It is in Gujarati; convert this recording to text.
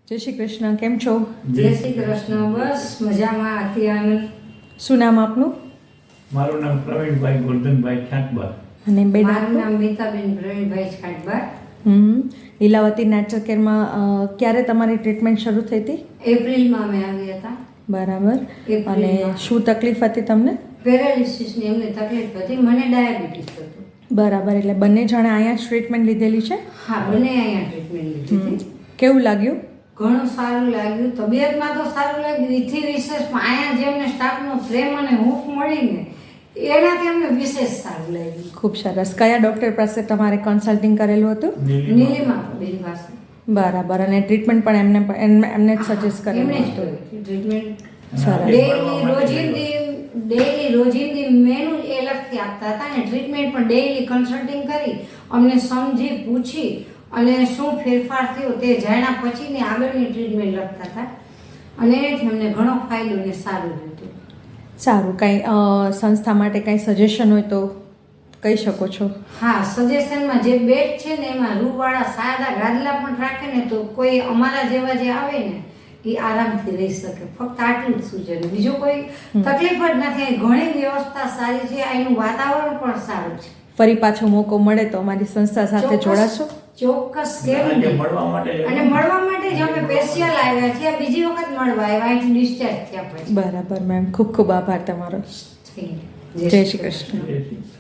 જય શ્રી કૃષ્ણ, કેમ છો? જય શ્રી કૃષ્ણ, બસ મજામાં હતી આનંદ. શું નામ આપનું? મારું નામ પ્રવીણભાઈ ગોરધનભાઈ ખ્યાતબાર. અને બેન મારું આપનું? નામ મીતાબેન પ્રવીણભાઈ છાટબાર. લીલાવતી નેચર કેરમાં ક્યારે તમારી ટ્રીટમેન્ટ શરૂ થઈ હતી? એપ્રિલમાં અમે આવ્યા હતા. બરાબર. એપ્રિલમાં. અને શું તકલીફ હતી તમને? પેરાલિસિસની એમને તકલીફ હતી, મને ડાયાબિટીસ હતું. બરાબર, એટલે બંને જણે અહીંયા જ ટ્રીટમેન્ટ લીધેલી છે? હા, બંને અહીંયા ટ્રીટમેન્ટ લીધી હતી. કેવું લાગ્યું? ઘણું સારું લાગ્યું, તબિયતમાં તો સારું લાગ્યું. એથી વિશેષમાં અહીંયા જે અમને સ્ટાફનો પ્રેમ અને હૂંફ મળીને એનાથી અમને વિશેષ સારું લાગ્યું. ખૂબ સરસ. કયા ડૉક્ટર પાસે તમારે કન્સલ્ટિંગ કરેલું હતું? નીલિમા બેન પાસે. બરાબર. અને ટ્રીટમેન્ટ પણ એમને જ સજેસ્ટ કરેલું એમને જ હતું? કર્યું ટ્રીટમેન્ટ. સરસ. ડેઈલી રોજિંદી મેનુ એ લખી આપતા હતા અને ટ્રીટમેન્ટ પણ ડેઈલી કન્સલ્ટિંગ કરી અમને સમજી પૂછી અને શું ફેરફાર થયો તે જાણ્યા પછીની આગળની ટ્રીટમેન્ટ લખતા હતા અને એનાથી અમને ઘણો ફાયદો ને સારું રહ્યું. સારું. કાંઈ સંસ્થા માટે કાંઈ સજેશન હોય તો કહી શકો છો? હા, સજેશનમાં જે બેડ છે ને એમાં રૂવાળા સાદા ગાદલા પણ રાખે ને તો કોઈ અમારા જેવા જે આવે ને એ આરામથી રહી શકે. ફક્ત આટલું જ સૂચન, બીજું કોઈ તકલીફ જ નથી. ઘણી વ્યવસ્થા સારી છે, અહીંનું વાતાવરણ પણ સારું છે. ફરી પાછો મોકો મળે તો અમારી સંસ્થા સાથે જોડાશો? ચોક્કસ, કેમ અને નહીં? મળવા માટે અને મળવા માટે જ અમે સ્પેશિયલ આવ્યા છીએ. બીજી વખત મળવા આવ્યા અહીંથી ડિસ્ચાર્જ થયા પછી. બરાબર મેમ, ખૂબ ખૂબ આભાર તમારો. Thank you. જય શ્રી કૃષ્ણ. જય શ્રી કૃષ્ણ.